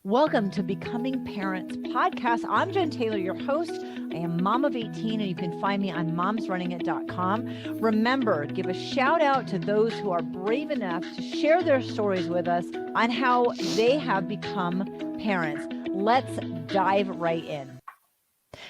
Welcome to Becoming Parents podcast. I'm Jen Taylor, your host. I am mom of 18, and you can find me on momsrunningit.com. Remember, give a shout out to those who are brave enough to share their stories with us on how they have become parents. Let's dive right in.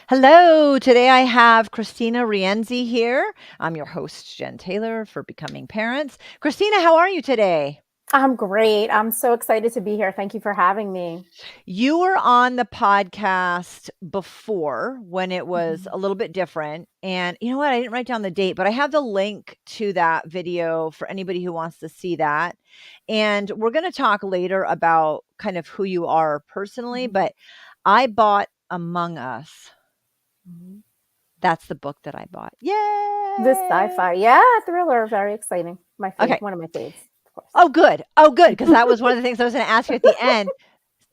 Hello, today I have Kristina Rienzi here. I'm your host, Jen Taylor, for Becoming Parents. Kristina, how are you today? I'm great. I'm so excited to be here. Thank you for having me. You were on the podcast before when it was Mhm. a little bit different. And you know what? I didn't write down the date, but I have the link to that video for anybody who wants to see that. And we're going to talk later about kind of who you are personally, Mhm. but I bought Among Us. Mhm. That's the book that I bought. This Yay! sci-fi, yeah, thriller, very exciting. Okay. One of my faves, of course. Oh, good. Oh, good. Because that was one of the things I was going to ask you at the end.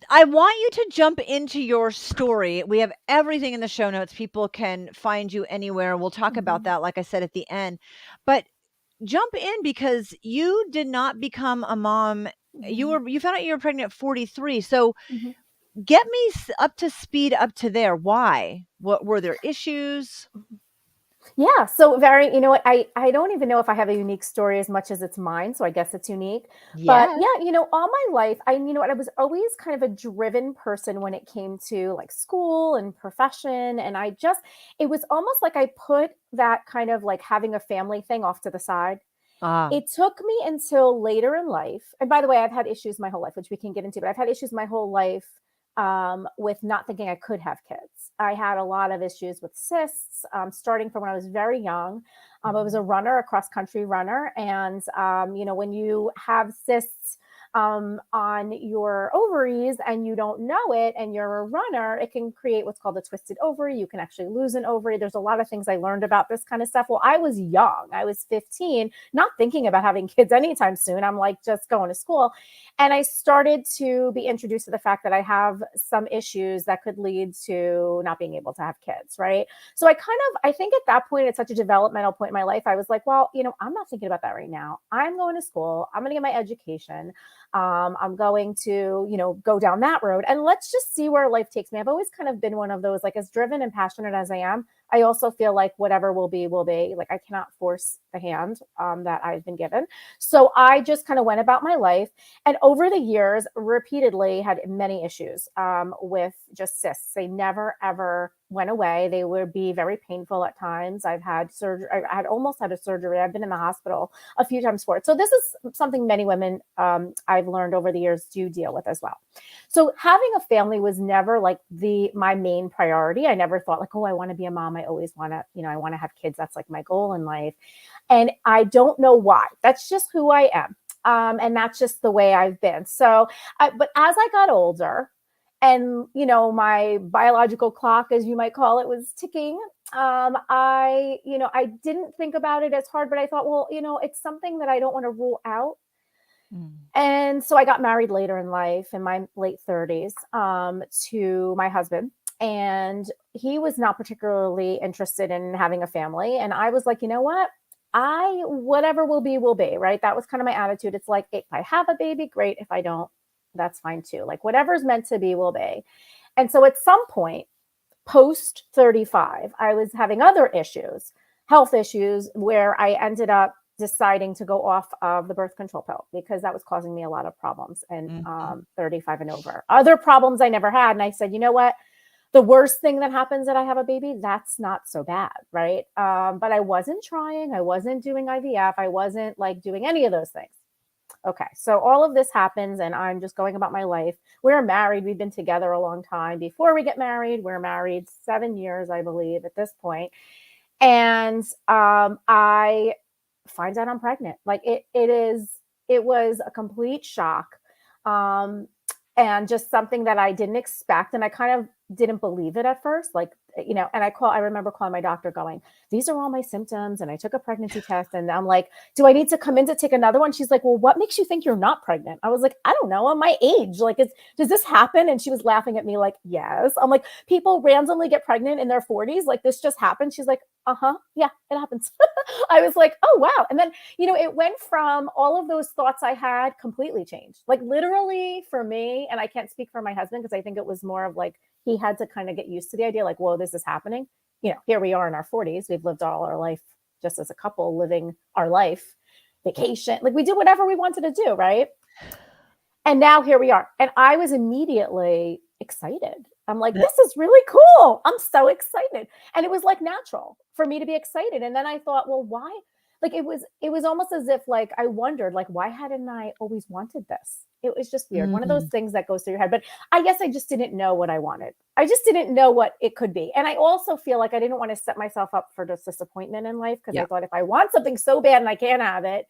I want you to jump into your story. We have everything in the show notes. People can find you anywhere. We'll talk about Mhm. that, like I said, at the end. But jump in because you did not become a mom. Mhm. You found out you were pregnant at 43. So Mhm. get me up to speed up to there. Why? What were there issues? Mhm. Yeah, so very, you know what, I don't even know if I have a unique story as much as it's mine, so I guess it's unique. But Yes. yeah, all my life, I was always kind of a driven person when it came to like school and profession. And it was almost like I put that kind of like having a family thing off to the side. Ah, It took me until later in life, and by the way, I've had issues my whole life, which we can get into, but I've had issues my whole life with not thinking I could have kids. I had a lot of issues with cysts, starting from when I was very young. I was mhm. a runner, a cross country runner, and when you have cysts on your ovaries and you don't know it, and you're a runner, it can create what's called a twisted ovary. You can actually lose an ovary. There's a lot of things I learned about this kind of stuff. Well, I was young. I was 15, not thinking about having kids anytime soon. I'm like just going to school. And I started to be introduced to the fact that I have some issues that could lead to not being able to have kids, right? So I think at that point, it's such a developmental point in my life, I was like, well, I'm not thinking about that right now. I'm going to school. I'm going to get my education. I'm going to, go down that road, and let's just see where life takes me. I've always kind of been one of those, like, as driven and passionate as I am, I also feel like whatever will be, will be. Like, I cannot force the hand that I've been given. So I just kind of went about my life. And over the years, repeatedly had many issues with just cysts. They never, ever went away. They would be very painful at times. I've had surgery. I had almost had a surgery. I've been in the hospital a few times for it. So this is something many women I've learned over the years do deal with as well. So having a family was never like my main priority. I never thought like, oh, I want to be a mom. I always want to, I want to have kids. That's like my goal in life. And I don't know why. That's just who I am. And that's just the way I've been. But as I got older, and my biological clock, as you might call it, was ticking. I didn't think about it as hard, but I thought, well, it's something that I don't want to rule out. Mm. And so I got married later in life, in my late 30s, to my husband. And he was not particularly interested in having a family. And I was like, you know what? Whatever will be, right? That was kind of my attitude. It's like, if I have a baby, great. If I don't, that's fine too. Like, whatever's meant to be will be. And so at some point, post 35, I was having other issues, health issues, where I ended up deciding to go off of the birth control pill because that was causing me a lot of problems, and Mhm. 35 and over. Other problems I never had. And I said, you know what? The worst thing that happens that I have a baby, that's not so bad, right? But I wasn't trying. I wasn't doing IVF. I wasn't like doing any of those things. Okay, so all of this happens, and I'm just going about my life. We're married. We've been together a long time. Before we get married, we're married 7 years, I believe, at this point. And I find out I'm pregnant. Like it was a complete shock, um, and just something that I didn't expect, and I kind of didn't believe it at first. Like, and I remember calling my doctor going, these are all my symptoms. And I took a pregnancy test and I'm like, do I need to come in to take another one? She's like, well, what makes you think you're not pregnant? I was like, I don't know. I'm my age. Like, does this happen? And she was laughing at me like, yes. I'm like, people randomly get pregnant in their 40s. Like this just happened. She's like, yeah, it happens. I was like, oh, wow. And then, it went from all of those thoughts I had completely changed. Like literally for me, and I can't speak for my husband because I think it was more of like, he had to kind of get used to the idea like, whoa, this is happening. Here we are in our 40s. We've lived all our life just as a couple, living our life, vacation. Like we did whatever we wanted to do, right? And now here we are. And I was immediately excited. I'm like, this is really cool. I'm so excited. And it was like natural for me to be excited. And then I thought, well, why? Like it was almost as if like I wondered, like, why hadn't I always wanted this? It was just weird. One of those things that goes through your head. But I guess I just didn't know what I wanted. I just didn't know what it could be. And I also feel like I didn't want to set myself up for this disappointment in life because I thought if I want something so bad and I can't have it,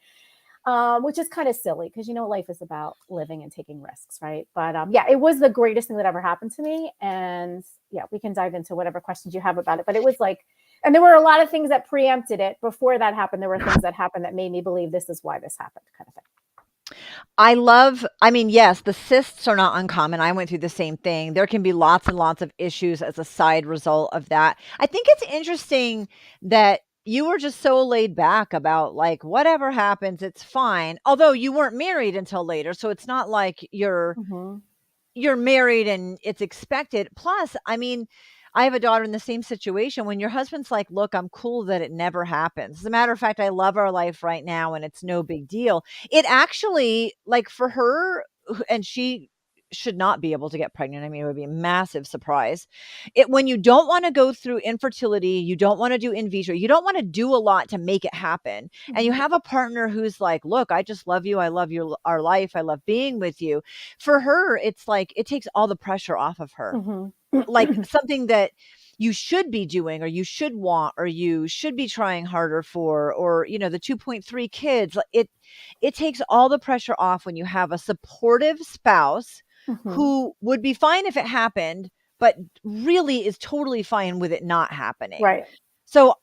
which is kind of silly because, life is about living and taking risks, right? But it was the greatest thing that ever happened to me. And we can dive into whatever questions you have about it. But it was like, and there were a lot of things that preempted it. Before that happened, there were things that happened that made me believe this is why this happened, kind of thing. Yes, the cysts are not uncommon. I went through the same thing. There can be lots and lots of issues as a side result of that. I think it's interesting that you were just so laid back about like, whatever happens, it's fine. Although you weren't married until later. So it's not like you're married and it's expected. Plus, I have a daughter in the same situation. When your husband's like, look, I'm cool that it never happens. As a matter of fact, I love our life right now and it's no big deal. It actually, like for her, and she should not be able to get pregnant. It would be a massive surprise. When you don't want to go through infertility, you don't want to do in vitro, you don't want to do a lot to make it happen. And you have a partner who's like, look, I just love you. I love our life. I love being with you. For her, it's like, it takes all the pressure off of her. Like something that you should be doing or you should want or you should be trying harder for, or the 2.3 kids. It takes all the pressure off when you have a supportive spouse who would be fine if it happened, but really is totally fine with it not happening. Right. So,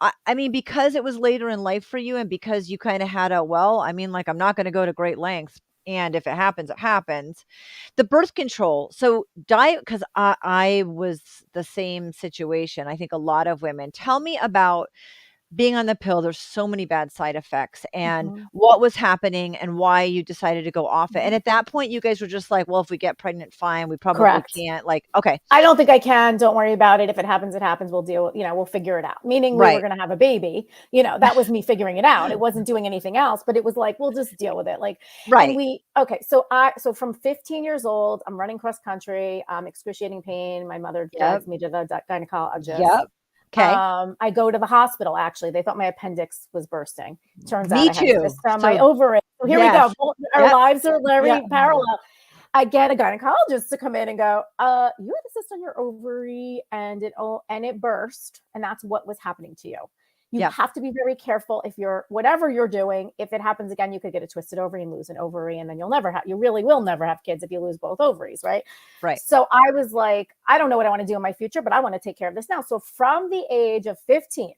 because it was later in life for you and because you kind of had I'm not going to go to great lengths. And if it happens, it happens. The birth control. So diet, because I was the same situation. I think a lot of women. Tell me about being on the pill. There's so many bad side effects and what was happening and why you decided to go off it. And at that point, you guys were just like, well, if we get pregnant, fine. We probably can't. Like, okay. I don't think I can. Don't worry about it. If it happens, it happens. We'll deal. We'll figure it out. Meaning we were going to have a baby. That was me figuring it out. It wasn't doing anything else, but it was like, we'll just deal with it. Like, right. And so from 15 years old, I'm running cross country, excruciating pain. My mother drags me to the gynecologist. Yep. Okay. I go to the hospital. Actually, they thought my appendix was bursting. Turns out I had a cyst on my ovary. So here we go. Our lives are very parallel. I get a gynecologist to come in and go, you had a cyst on your ovary and it burst, and that's what was happening to you. You have to be very careful whatever you're doing. If it happens again, you could get a twisted ovary and lose an ovary, and then you really will never have kids if you lose both ovaries, right? Right. So I was like, I don't know what I want to do in my future, but I want to take care of this now. So from the age of 15,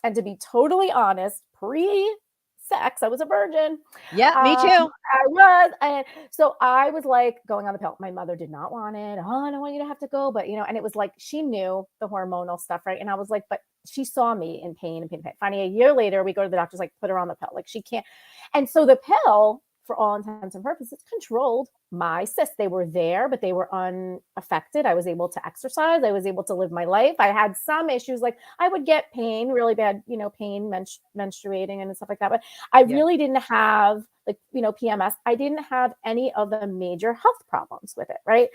and to be totally honest, pre-sex, I was a virgin. Yeah, me too. I was. And so I was like going on the pill. My mother did not want it. Oh, I don't want you to have to go. But, and it was like, she knew the hormonal stuff, right? And I was like, but she saw me in pain and pain. Finally, a year later, we go to the doctor's like, put her on the pill. Like she can't. And so the pill, for all intents and purposes, controlled my cysts. They were there, but they were unaffected. I was able to exercise. I was able to live my life. I had some issues, like I would get pain, really bad, pain, menstruating and stuff like that. But I really didn't have PMS. I didn't have any of the major health problems with it, right?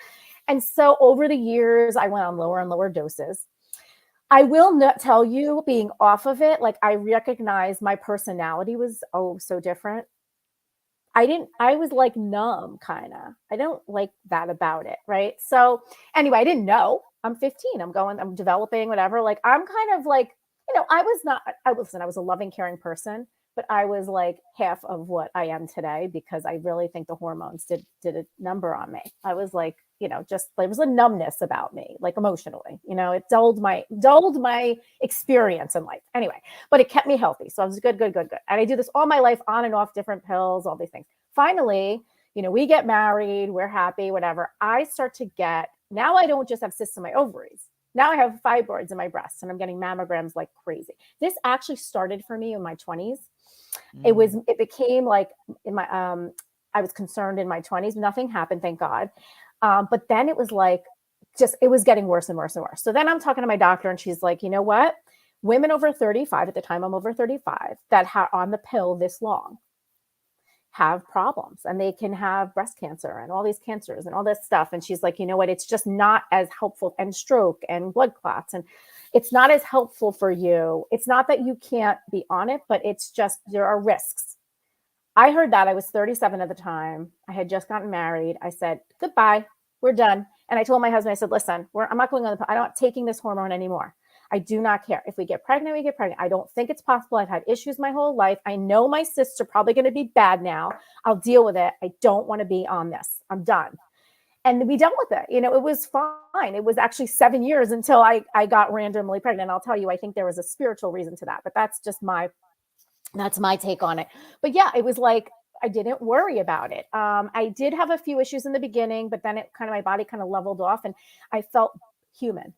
And so over the years, I went on lower and lower doses. I will not tell you, being off of it, like I recognized my personality was so different. I was like numb, kind of. I don't like that about it, right? So anyway, I didn't know. I'm 15. I'm developing, whatever. Like I'm kind of like, I was a loving, caring person, but I was like half of what I am today because I really think the hormones did a number on me. I was like, just there was a numbness about me, like emotionally. It dulled my experience in life. Anyway, but it kept me healthy. So I was good. And I do this all my life, on and off different pills, all these things. Finally, we get married, we're happy, whatever. I start to get, now I don't just have cysts in my ovaries. Now I have fibroids in my breasts and I'm getting mammograms like crazy. This actually started for me in my 20s. It became like in my, I was concerned in my 20s. Nothing happened, thank God. But then it was like, it was getting worse and worse and worse. So then I'm talking to my doctor and she's like, you know what? Women over 35, at the time I'm over 35, that are on the pill this long have problems, and they can have breast cancer and all these cancers and all this stuff. And she's like, you know what? It's just not as helpful, and stroke and blood clots. And it's not as helpful for you. It's not that you can't be on it, but it's just, there are risks. I heard that. I was 37 at the time. I had just gotten married. I said, goodbye, we're done. And I told my husband, I said, listen, I'm not going on I'm not taking this hormone anymore. I do not care. If we get pregnant, we get pregnant. I don't think it's possible. I've had issues my whole life. I know my cysts are probably going to be bad now. I'll deal with it. I don't want to be on this. I'm done. And we dealt with it. It was fine. It was actually 7 years until I got randomly pregnant. And I'll tell you, I think there was a spiritual reason to that, but that's my take on it. But yeah, it was like, I didn't worry about it. I did have a few issues in the beginning, but then my body kind of leveled off and I felt human.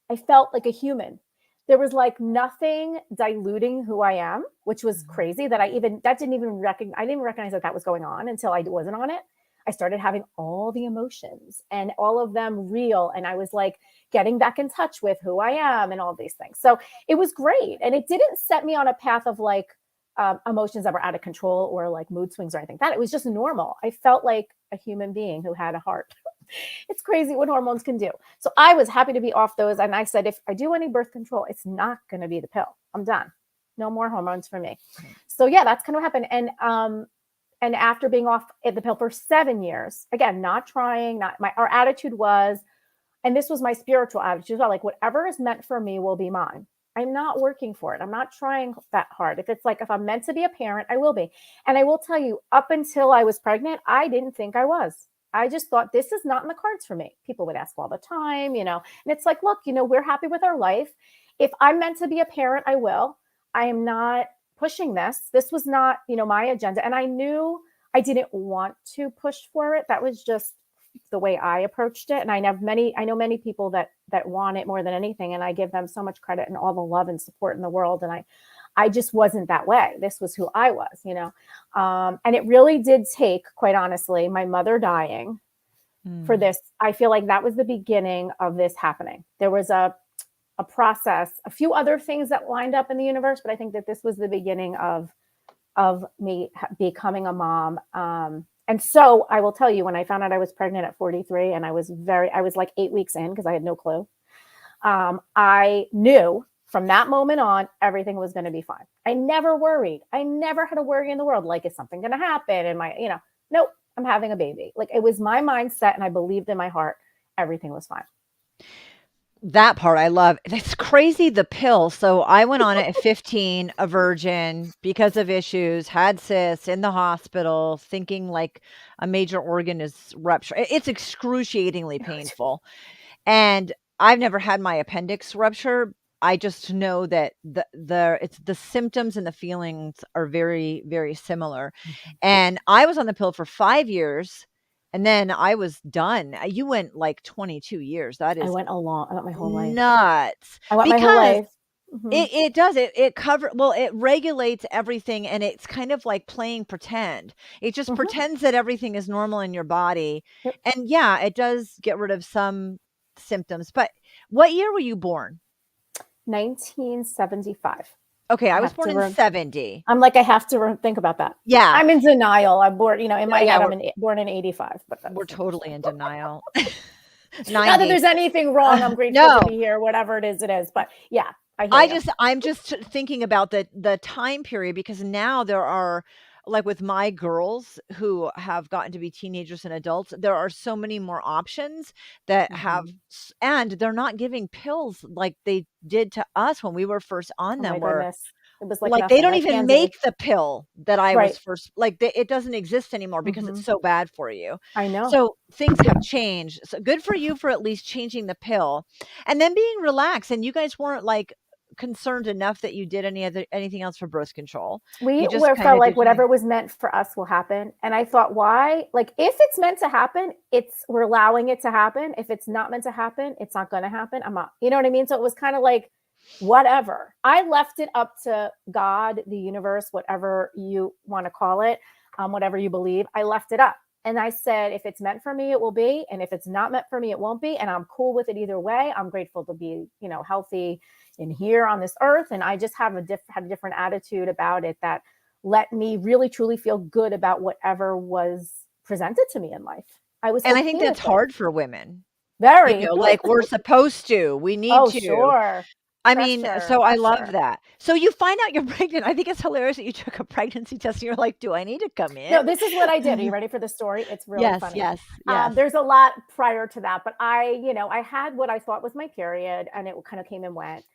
I felt like a human. There was like nothing diluting who I am, which was crazy I didn't even recognize that was going on until I wasn't on it. I started having all the emotions and all of them real. And I was like getting back in touch with who I am and all these things. So it was great. And it didn't set me on a path of like emotions that were out of control or like mood swings or anything. That it was just normal. I felt like a human being who had a heart. It's crazy what hormones can do. So I was happy to be off those. And I said, if I do any birth control, it's not going to be the pill. I'm done. No more hormones for me. So yeah, that's kind of what happened. And after being off the pill for 7 years, again, not trying, our attitude was, and this was my spiritual attitude as well, like whatever is meant for me will be mine. I'm not working for it. I'm not trying that hard. If I'm meant to be a parent, I will be. And I will tell you, up until I was pregnant, I didn't think I was. I just thought this is not in the cards for me. People would ask all the time, and it's like, look, we're happy with our life. If I'm meant to be a parent, I will. I am not pushing this. This was not, my agenda. And I knew I didn't want to push for it. That was just the way I approached it. And I know many people that want it more than anything. And I give them so much credit and all the love and support in the world. And I just wasn't that way. This was who I was, and it really did take, quite honestly, my mother dying for this. I feel like that was the beginning of this happening. There was a process, a few other things that lined up in the universe, but I think that this was the beginning of me becoming a mom. And so I will tell you, when I found out I was pregnant at 43 and I was like 8 weeks in because I had no clue. I knew from that moment on, everything was going to be fine. I never worried. I never had a worry in the world. Like, is something going to happen? And nope, I'm having a baby. Like, it was my mindset and I believed in my heart. Everything was fine. That part I love. It's crazy, the pill. So I went on it at 15, a virgin, because of issues, had cysts, in the hospital, thinking like a major organ is ruptured. It's excruciatingly painful. And I've never had my appendix rupture. I just know that the symptoms and the feelings are very, very similar. And I was on the pill for 5 years. And then I was done. You went like 22 years. That is I went my whole life. Nuts. I went my whole life. It does. It regulates everything, and it's kind of like playing pretend. It just pretends that everything is normal in your body. Yep. And yeah, it does get rid of some symptoms. But what year were you born? 1975. Okay, I was born in 70. I'm like, I have to think about that. Yeah. I'm in denial. I'm born, in my head, I'm born in 85. But we're totally in denial. Not that there's anything wrong. I'm grateful to be here, whatever it is. But yeah, I'm just thinking about the time period, because now there are, like with my girls who have gotten to be teenagers and adults, there are so many more options that have, and they're not giving pills like they did to us when we were first on them. Goodness. It was like Like, they nothing, don't like even candy. make the pill that I was Right. first like, it doesn't exist anymore because Hmm. it's so bad for you. I know. So, things have changed. So, good for you for at least changing the pill and then being relaxed, and you guys weren't, like, concerned enough that you did anything else for birth control. We You just were felt kinda like did your whatever was meant for us will happen. And I thought, why? Like, if it's meant to happen, we're allowing it to happen. If it's not meant to happen, it's not going to happen. I'm not, you know what I mean? So it was kind of like, whatever. I left it up to God, the universe, whatever you want to call it, whatever you believe. I left it up. And I said, if it's meant for me, it will be. And if it's not meant for me, it won't be. And I'm cool with it either way. I'm grateful to be, healthy in here on this earth. And I just had a different attitude about it that let me really, truly feel good about whatever was presented to me in life. I was and I think okay that's with it. hard for women. Very. Like, we're supposed to, we need Oh, to. sure. I mean, Pressure, so I love pressure. that. So you find out you're pregnant. I think it's hilarious that you took a pregnancy test and you're like, "Do I need to come in?" No, this is what I did. Are you ready for the story? It's really Yes, funny. yes, yes. There's a lot prior to that, but I had what I thought was my period, and it kind of came and went.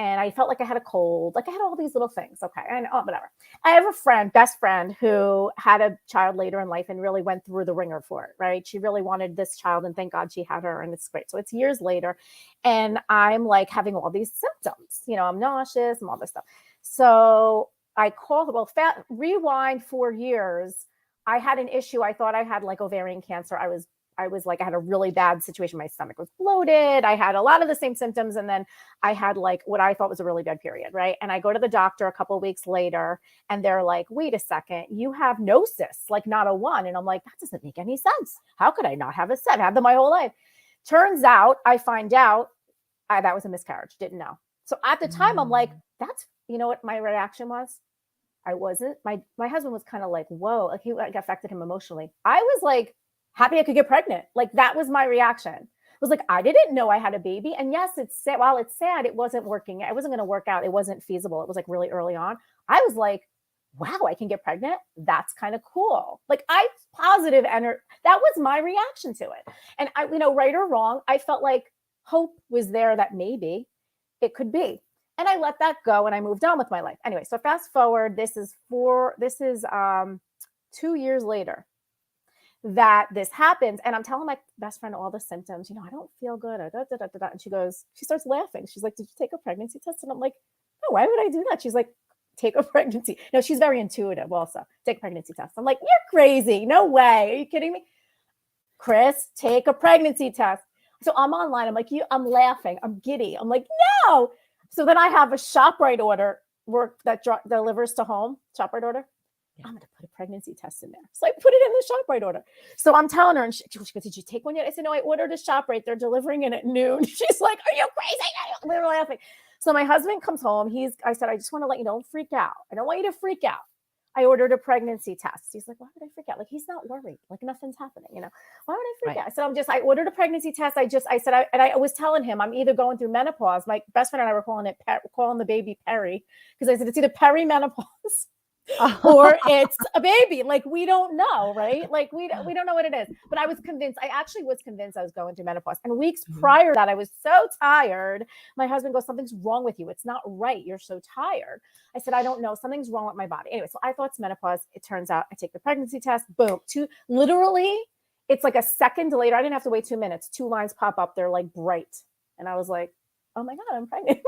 And I felt like I had a cold, like I had all these little things. Okay, and whatever. I have a friend, best friend, who had a child later in life and really went through the ringer for it. Right? She really wanted this child, and thank God she had her, and it's great. So it's years later, and I'm like having all these symptoms. I'm nauseous and all this stuff. So I called, well, rewind 4 years. I had an issue. I thought I had like ovarian cancer. I was like, I had a really bad situation. My stomach was bloated. I had a lot of the same symptoms. And then I had like what I thought was a really bad period. Right. And I go to the doctor a couple of weeks later and they're like, wait a second, you have no cysts, like not a one. And I'm like, that doesn't make any sense. How could I not have a cyst? I've had them my whole life. Turns out I find out that was a miscarriage. Didn't know. So at the time, I'm like, Mm. you know what my reaction was? I wasn't. My husband was kind of like, whoa, like he like affected him emotionally. I was like happy I could get pregnant. Like that was my reaction. It was like I didn't know I had a baby. And yes, it's sad. While it's sad, it wasn't working. It wasn't going to work out. It wasn't feasible. It was like really early on. I was like, wow, I can get pregnant. That's kind of cool. Like positive energy. That was my reaction to it. And right or wrong, I felt like hope was there that maybe it could be. And I let that go and I moved on with my life. Anyway, so fast forward, this is 2 years later that this happens. And I'm telling my best friend all the symptoms, I don't feel good. And she starts laughing. She's like, did you take a pregnancy test? And I'm like, no, why would I do that? She's like, take a pregnancy. No, she's very intuitive also. Take a pregnancy test. I'm like, you're crazy. No way. Are you kidding me? Chris, take a pregnancy test. So I'm online. I'm like, I'm laughing. I'm giddy. I'm like, no. So then I have a ShopRite order work that delivers to home. ShopRite order. Yeah. I'm going to put a pregnancy test in there. So I put it in the ShopRite order. So I'm telling her, and she goes, did you take one yet? I said, no, I ordered a ShopRite. They're delivering it at noon. She's like, are you crazy? We were laughing. So my husband comes home. I said, I just want to let you know, don't freak out. I don't want you to freak out. I ordered a pregnancy test. He's like, why would I freak out? Like, he's not worried. Like, nothing's happening, Why would I freak out? I said, I ordered a pregnancy test. I was telling him I'm either going through menopause. My best friend and I were calling the baby Peri, because I said, it's either perimenopause or it's a baby. Like, we don't know, right? Like, we don't know what it is. But I was convinced. I actually was convinced I was going through menopause. And weeks prior to that, I was so tired. My husband goes, something's wrong with you. It's not right. You're so tired. I said, I don't know. Something's wrong with my body. Anyway, so I thought it's menopause. It turns out I take the pregnancy test. Boom. Literally, it's like a second later. I didn't have to wait 2 minutes. 2 lines pop up. They're like bright. And I was like, oh my God, I'm pregnant.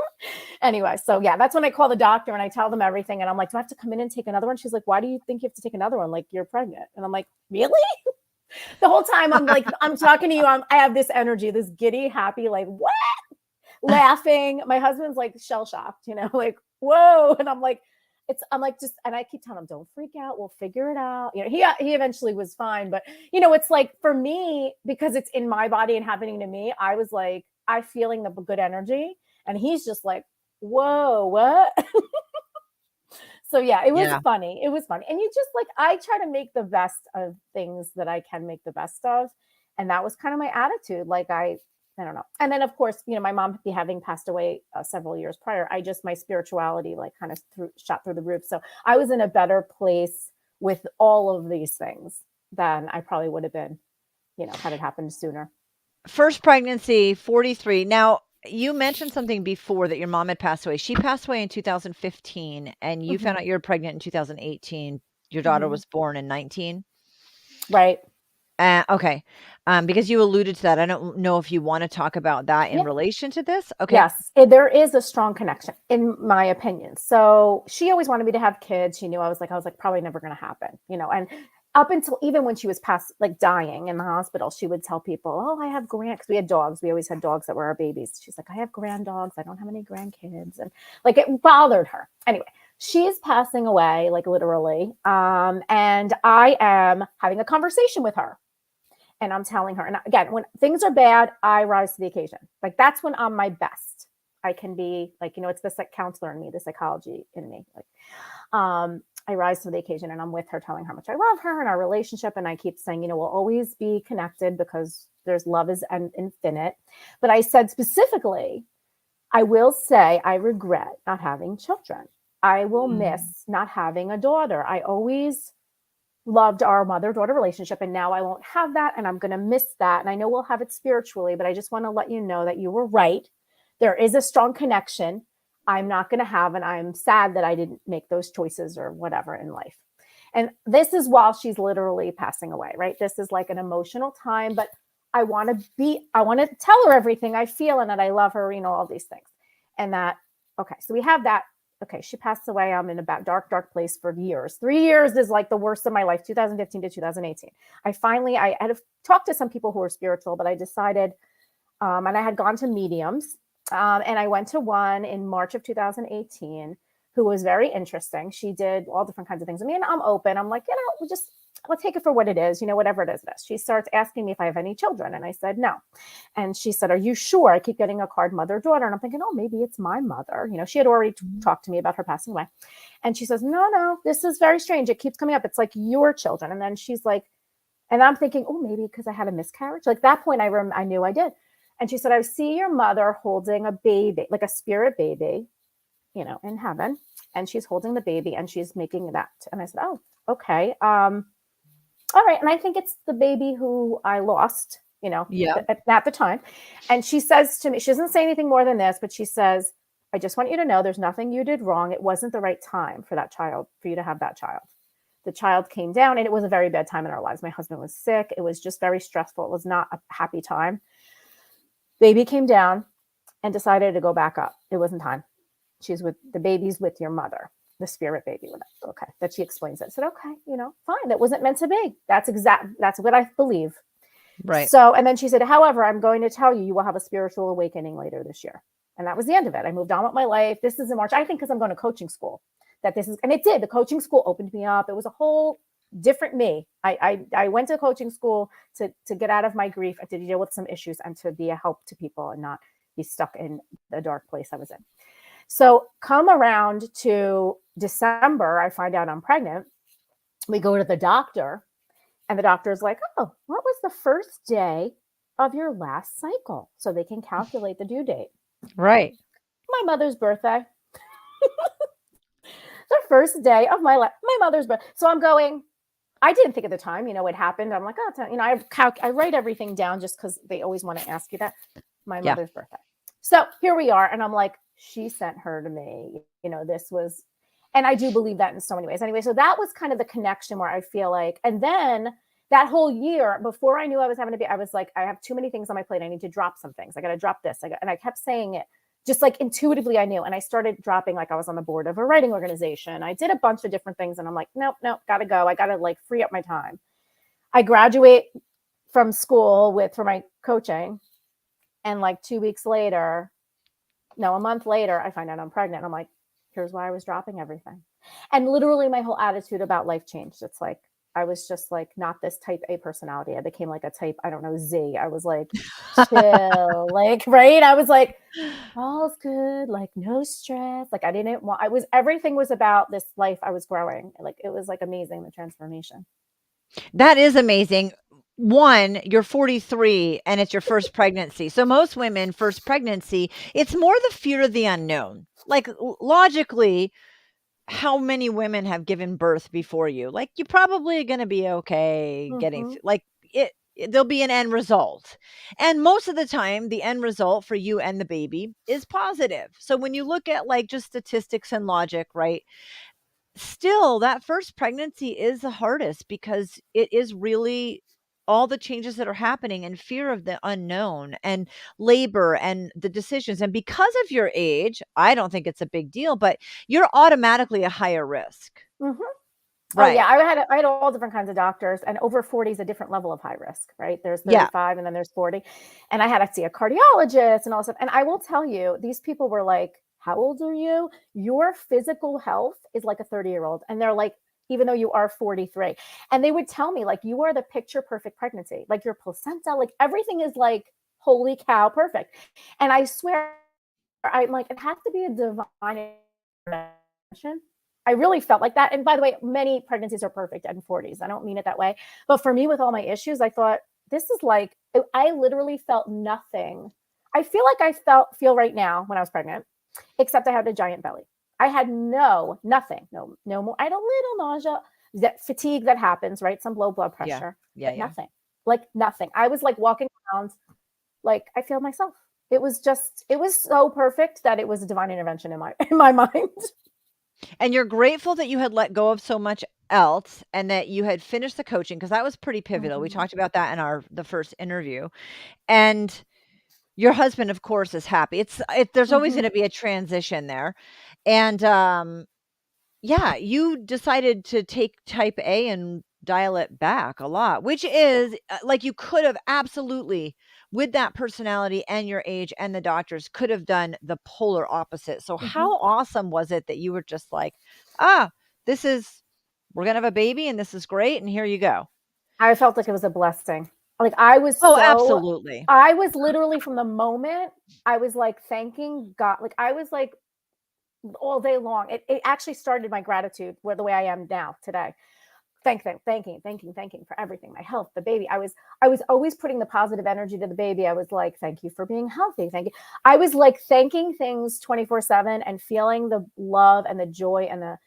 Anyway, so yeah, that's when I call the doctor and I tell them everything. And I'm like, do I have to come in and take another one? She's like, why do you think you have to take another one? Like, you're pregnant. And I'm like, really? The whole time I'm like, I'm talking to you. I have this energy, this giddy, happy, like, what? Laughing. My husband's like shell shocked, like, whoa. And I'm like, and I keep telling him, don't freak out. We'll figure it out. He eventually was fine. But, it's like for me, because it's in my body and happening to me, I was like, I'm feeling the good energy. And he's just like, whoa, what? So yeah, it was funny. It was funny. And you just like, I try to make the best of things that I can make the best of. And that was kind of my attitude. Like, I don't know. And then of course, my mom having passed away several years prior, my spirituality like kind of shot through the roof. So I was in a better place with all of these things than I probably would have been, had it happened sooner. First pregnancy, 43. Now, you mentioned something before that your mom had passed away. She passed away in 2015, and you found Mhm. out you were pregnant in 2018. Your daughter Mhm. was born in 19. Right. Okay. Because you alluded to that. I don't know if you want to talk about that in Yeah. relation to this. Okay. Yes, there is a strong connection, in my opinion. So she always wanted me to have kids. She knew I was like, probably never going to happen, And up until even when she was past, like dying in the hospital, she would tell people, "Oh, I have because we had dogs. We always had dogs that were our babies." She's like, "I have grand dogs. I don't have any grandkids," and like it bothered her. Anyway, she's passing away, like literally, and I am having a conversation with her and I'm telling her. And again, when things are bad, I rise to the occasion. Like that's when I'm my best. I can be like, it's the counselor in me, the psychology in me. Like, I rise to the occasion and I'm with her, telling her how much I love her and our relationship. And I keep saying, we'll always be connected because there's love is infinite. But I said specifically, I will say I regret not having children. I will miss not having a daughter. I always loved our mother-daughter relationship, and now I won't have that, and I'm going to miss that. And I know we'll have it spiritually, but I just want to let you know that you were right. There is a strong connection I'm not going to have, and I'm sad that I didn't make those choices or whatever in life. And this is while she's literally passing away, right? This is like an emotional time, but I want to tell her everything I feel and that I love her, all these things. And that, okay, so we have that. Okay, she passed away. I'm in a dark place for years. 3 years is like the worst of my life, 2015 to 2018. I had talked to some people who were spiritual, but I decided, and I had gone to mediums, and I went to one in March of 2018 who was very interesting. She did all different kinds of things. I mean, I'm open. I'm like, I'll take it for what it is, whatever it is. She starts asking me if I have any children. And I said, no. And she said, are you sure? I keep getting a card mother-daughter. And I'm thinking, oh, maybe it's my mother. She had already talked to me about her passing away. And she says, no, this is very strange. It keeps coming up. It's like your children. And then she's like, and I'm thinking, oh, maybe because I had a miscarriage. Like that point, I knew I did. And she said, I see your mother holding a baby, like a spirit baby, in heaven. And she's holding the baby and she's making that. And I said, oh, okay. All right. And I think it's the baby who I lost, Yeah. at the time. And she says to me, she doesn't say anything more than this, but she says, I just want you to know there's nothing you did wrong. It wasn't the right time for that child, for you to have that child. The child came down and it was a very bad time in our lives. My husband was sick. It was just very stressful. It was not a happy time. Baby came down and decided to go back up. It wasn't time. The baby's with your mother, the spirit baby. Okay. That she explains it. I said, okay, fine. That wasn't meant to be. That's what I believe. Right. So, and then she said, however, I'm going to tell you, you will have a spiritual awakening later this year. And that was the end of it. I moved on with my life. This is in March. I think because I'm going to coaching school and it did. The coaching school opened me up. It was a whole different me. I went to coaching school to get out of my grief and to deal with some issues and to be a help to people and not be stuck in the dark place I was in. So come around to December, I find out I'm pregnant. We go to the doctor and the doctor's like, oh, what was the first day of your last cycle? So they can calculate the due date. Right. My mother's birthday. The first day of my mother's birthday. So I'm going, I didn't think at the time, it happened. I'm like, oh, I write everything down just because they always want to ask you that. My mother's birthday. So here we are. And I'm like, she sent her to me. This was, and I do believe that in so many ways. Anyway, so that was kind of the connection where I feel like, and then that whole year before I knew I was having to be, I was like, I have too many things on my plate. I need to drop some things. I got to drop this. And I kept saying it just like intuitively I knew. And I started dropping, like I was on the board of a writing organization. I did a bunch of different things and I'm like, nope, got to go. I got to like free up my time. I graduate from school for my coaching. And like 2 weeks later, a month later, I find out I'm pregnant. And I'm like, here's why I was dropping everything. And literally my whole attitude about life changed. It's like, I was just like not this type A personality. I became like a type, I don't know, Z. I was like, chill, like, right? I was like, all's good, like no stress. Like everything was about this life I was growing. Like it was like amazing, the transformation. That is amazing. One, you're 43 and it's your first pregnancy. So most women, first pregnancy, it's more the fear of the unknown. Like logically, how many women have given birth before you? Like you're probably going to be okay getting like there'll be an end result. And most of the time, the end result for you and the baby is positive. So when you look at like just statistics and logic, right? Still, that first pregnancy is the hardest because it is really all the changes that are happening and fear of the unknown and labor and the decisions. And because of your age, I don't think it's a big deal, but you're automatically a higher risk. Mm-hmm. Oh yeah, Right. I had all different kinds of doctors, and over 40 is a different level of high risk, right? There's Yeah. 35 and then there's 40. And I had to see a cardiologist and all stuff. And I will tell you, these people were like, how old are you? Your physical health is like a 30-year-old. And they're like, even though you are 43. And they would tell me, like, you are the picture perfect pregnancy. Like your placenta, like everything is like, holy cow, perfect. And I swear, I'm like, it has to be a divine intervention. I really felt like that. And by the way, many pregnancies are perfect in 40s. I don't mean it that way. But for me, with all my issues, I thought, this is like, I literally felt nothing. I feel like I feel right now when I was pregnant, except I had a giant belly. I had nothing, no more. I had a little nausea, that fatigue that happens, right? Some low blood pressure, but nothing, like nothing. I was like walking around, like I feel myself. It was so perfect that it was a divine intervention in my mind. And you're grateful that you had let go of so much else and that you had finished the coaching because that was pretty pivotal. We Mm-hmm. talked about that in the first interview. And your husband, of course, is happy. There's always Mm-hmm. going to be a transition there. And yeah, you decided to take type A and dial it back a lot, which is like you could have absolutely, with that personality and your age and the doctors, could have done the polar opposite. So, Mm-hmm. how awesome was it that you were just like, this is, we're going to have a baby and this is great. And here you go. I felt like it was a blessing. Like Oh, absolutely. I was literally from the moment I was like thanking God, like I was like all day long. It actually started my gratitude where the way I am now today. Thanking for everything, my health, the baby. I was always putting the positive energy to the baby. I was like, thank you for being healthy. Thank you. I was like thanking things 24/7 and feeling the love and the joy and the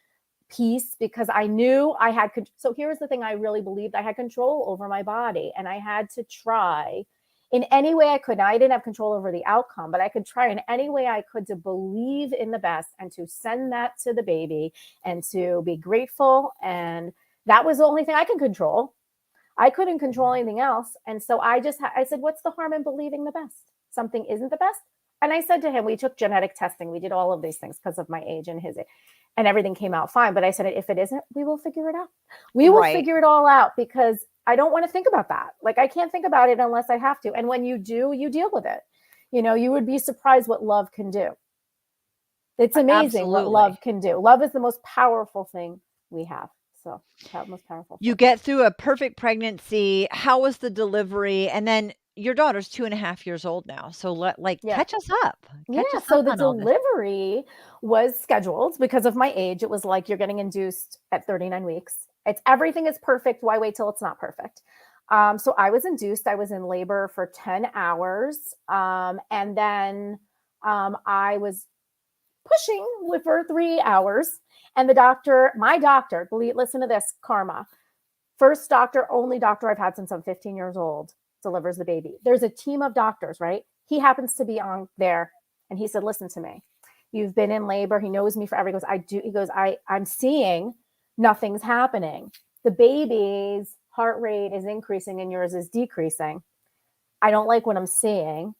peace because I knew I had. So here's the thing: I really believed I had control over my body, and I had to try in any way I could. Now, I didn't have control over the outcome, but I could try in any way I could to believe in the best and to send that to the baby and to be grateful. And that was the only thing I could control. I couldn't control anything else. And so I said, what's the harm in believing the best? Something isn't the best. And I said to him, we took genetic testing. We did all of these things because of my age and his age, and everything came out fine. But I said, if it isn't, we will figure it out. We will figure it all out because I don't want to think about that. Like I can't think about it unless I have to. And when you do, you deal with it. You know, you would be surprised what love can do. It's amazing what love can do. Love is the most powerful thing we have. So most powerful. You get through a perfect pregnancy. How was the delivery? And then your daughter's 2.5 years old now. So catch us up. So the delivery was scheduled because of my age. It was like, you're getting induced at 39 weeks. Everything is perfect. Why wait till it's not perfect? So I was induced. I was in labor for 10 hours. And then I was pushing for 3 hours. And my doctor, listen to this, karma. First doctor, only doctor I've had since I'm 15 years old, delivers the baby. There's a team of doctors, right? He happens to be on there. And he said, listen to me. You've been in labor. He knows me forever. He goes, I'm seeing nothing's happening. The baby's heart rate is increasing and yours is decreasing. I don't like what I'm seeing.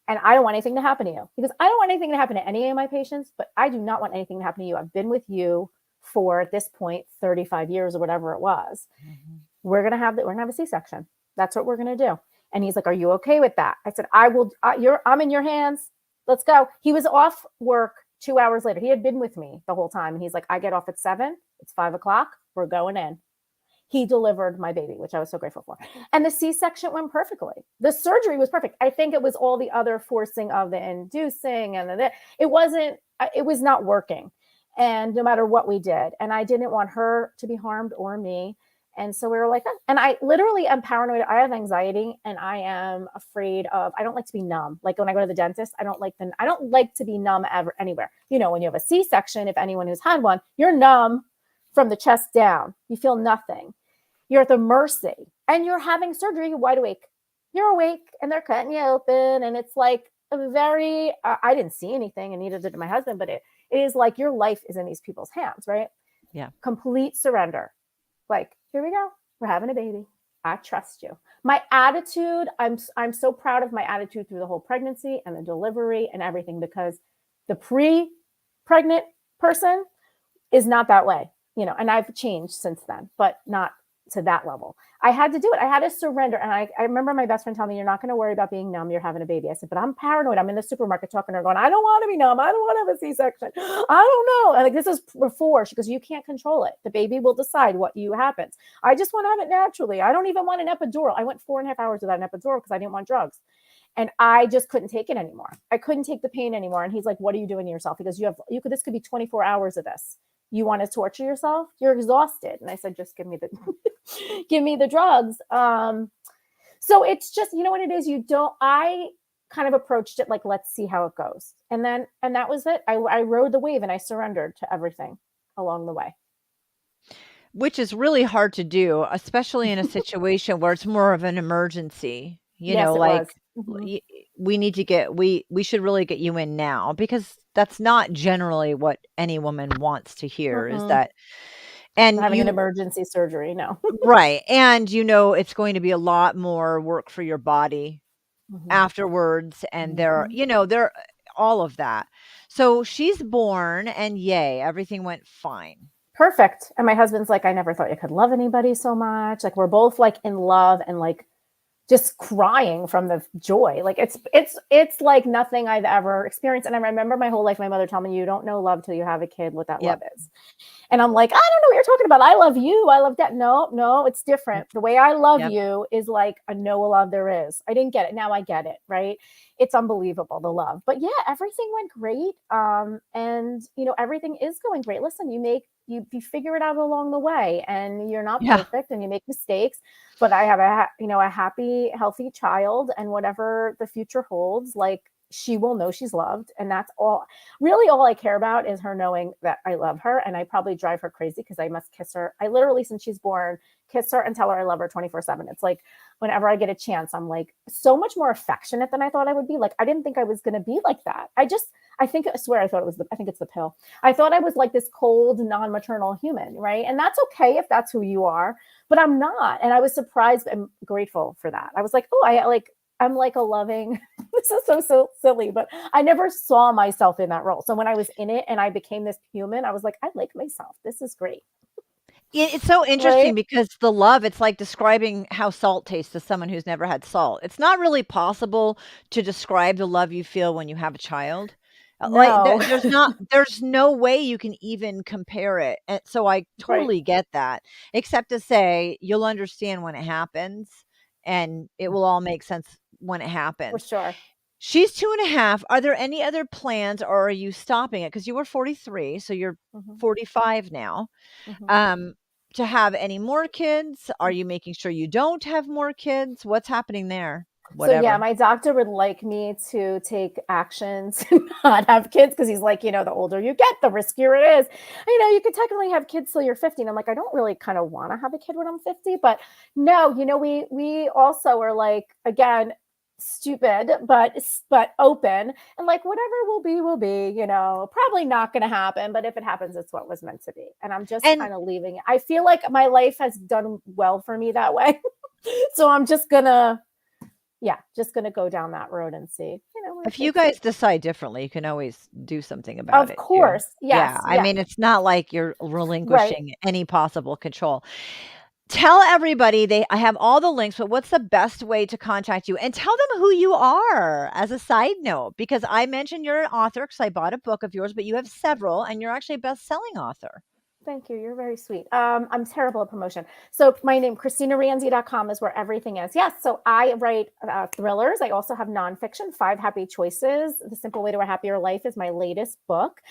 And I don't want anything to happen to you. He goes, I don't want anything to happen to any of my patients, but I do not want anything to happen to you. I've been with you for, at this point, 35 years or whatever it was. Mm-hmm. We're going to have a C-section. That's what we're going to do. And he's like, are you okay with that? I said, I'm in your hands. Let's go. He was off work 2 hours later. He had been with me the whole time. And he's like, I get off at 7. It's 5:00. We're going in. He delivered my baby, which I was so grateful for. And the C-section went perfectly. The surgery was perfect. I think it was all the other forcing of the inducing and it was not working. And no matter what we did, and I didn't want her to be harmed or me. And so we were like, and I literally am paranoid. I have anxiety and I am afraid I don't like to be numb. Like when I go to the dentist, I don't like to be numb ever anywhere. You know, when you have a C-section, if anyone who's had one, you're numb from the chest down. You feel nothing. You're at the mercy, and you're having surgery wide awake. You're awake and they're cutting you open. And it's like a very, I didn't see anything and neither did my husband, but it is like your life is in these people's hands, right? Yeah. Complete surrender. Like, here we go. We're having a baby. I trust you. My attitude, I'm so proud of my attitude through the whole pregnancy and the delivery and everything, because the pre-pregnant person is not that way, you know, and I've changed since then, but not to that level. I had to do it. I had to surrender. And I remember my best friend telling me, you're not going to worry about being numb. You're having a baby. I said, but I'm paranoid. I'm in the supermarket talking to her going, I don't want to be numb. I don't want to have a C-section. I don't know. And like, this is before she goes, you can't control it. The baby will decide what you happens. I just want to have it naturally. I don't even want an epidural. I went 4.5 hours without an epidural because I didn't want drugs. And I just couldn't take it anymore. I couldn't take the pain anymore. And he's like, what are you doing to yourself? He goes, this could be 24 hours of this. You want to torture yourself? You're exhausted. And I said, just give me the drugs. So it's just, you know what it is? I kind of approached it like, let's see how it goes. And that was it. I rode the wave and I surrendered to everything along the way. Which is really hard to do, especially in a situation where it's more of an emergency. Yes, it Like was. we should really get you in now, because that's not generally what any woman wants to hear is that, and having an emergency surgery. No. right. And it's going to be a lot more work for your body afterwards. And they're all of that. So she's born and yay, everything went fine. Perfect. And my husband's like, I never thought you could love anybody so much. Like, we're both like in love and like just crying from the joy. Like it's like nothing I've ever experienced. And I remember my whole life, my mother telling me, you don't know love till you have a kid, what that love is. And I'm like, I don't know what you're talking about. I love you. I love that. No, it's different. The way I love you is like a no love there is. I didn't get it. Now I get it. Right. It's unbelievable, the love. But yeah, everything went great. And everything is going great. Listen, you figure it out along the way, and you're not perfect and you make mistakes, but I have a happy, healthy child, and whatever the future holds, like, she will know she's loved. And that's all I care about is her knowing that I love her. And I probably drive her crazy because I must kiss her. I literally, since she's born, kiss her and tell her I love her 24/7. It's like, whenever I get a chance, I'm like so much more affectionate than I thought I would be. Like, I didn't think I was going to be like that. I think it's the pill. I thought I was like this cold, non-maternal human. Right. And that's okay if that's who you are, but I'm not. And I was surprised and grateful for that. I was like, I'm like a loving, this is so silly, but I never saw myself in that role. So when I was in it and I became this human, I was like, I like myself. This is great. It's so interesting because the love, it's like describing how salt tastes to someone who's never had salt. It's not really possible to describe the love you feel when you have a child. No. Like there's no way you can even compare it. And so I totally get that, except to say you'll understand when it happens and it will all make sense when it happens. For sure. She's 2.5. Are there any other plans, or are you stopping it? Because you were 43, so you're 45 now. To have any more kids? Are you making sure you don't have more kids? What's happening there? Whatever. So yeah, my doctor would like me to take actions to not have kids, because he's like, the older you get, the riskier it is. You could technically have kids till you're 50. And I'm like, I don't really kind of want to have a kid when I'm 50, but no, we also are like, again, stupid, but open, and like, whatever will be, probably not going to happen, but if it happens, it's what was meant to be. And I'm just kind of leaving it. I feel like my life has done well for me that way. So I'm just gonna go down that road and see, if you guys decide differently, you can always do something about it. Of course. Too. Yes. Yeah. I mean, it's not like you're relinquishing any possible control. Tell everybody I have all the links, but what's the best way to contact you? And tell them who you are as a side note, because I mentioned you're an author because I bought a book of yours, but you have several and you're actually a best-selling author. Thank you. You're very sweet. I'm terrible at promotion. So my name, KristinaRienzi.com, is where everything is. Yes. So I write thrillers. I also have nonfiction, 5 Happy Choices. The Simple Way to a Happier Life is my latest book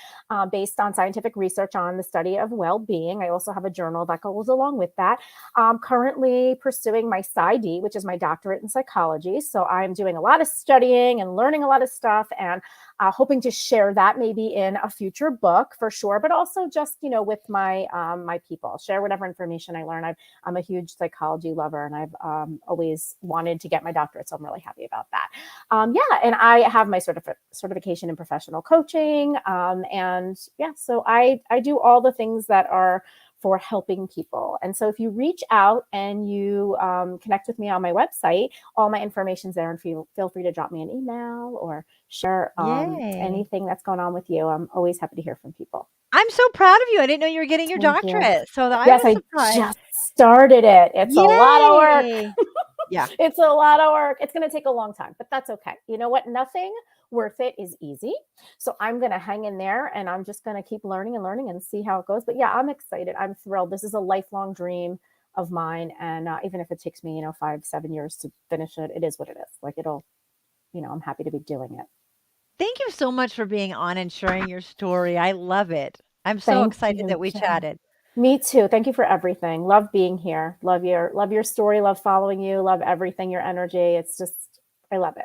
based on scientific research on the study of well-being. I also have a journal that goes along with that. I'm currently pursuing my PsyD, which is my doctorate in psychology. So I'm doing a lot of studying and learning a lot of stuff, and hoping to share that maybe in a future book for sure, but also just, with my my my people, share whatever information I learn. I'm a huge psychology lover, and I've always wanted to get my doctorate, so I'm really happy about that. Yeah, and I have my certification in professional coaching, and yeah, so I do all the things that are for helping people. And so if you reach out and you connect with me on my website, all my information's there, and feel free to drop me an email or share anything that's going on with you. I'm always happy to hear from people. I'm so proud of you. I didn't know you were getting your doctorate. So I yes, was surprised. I just started it. It's a lot of work. Yeah. It's a lot of work. It's going to take a long time, but that's okay. You know what? Nothing worth it is easy. So I'm going to hang in there, and I'm just going to keep learning and see how it goes. But yeah, I'm excited. I'm thrilled. This is a lifelong dream of mine. And even if it takes me, 5-7 years to finish it, it is what it is. Like I'm happy to be doing it. Thank you so much for being on and sharing your story. I love it. I'm so excited that we chatted. Me too. Thank you for everything. Love being here. Love your story. Love following you. Love everything, your energy. It's just, I love it.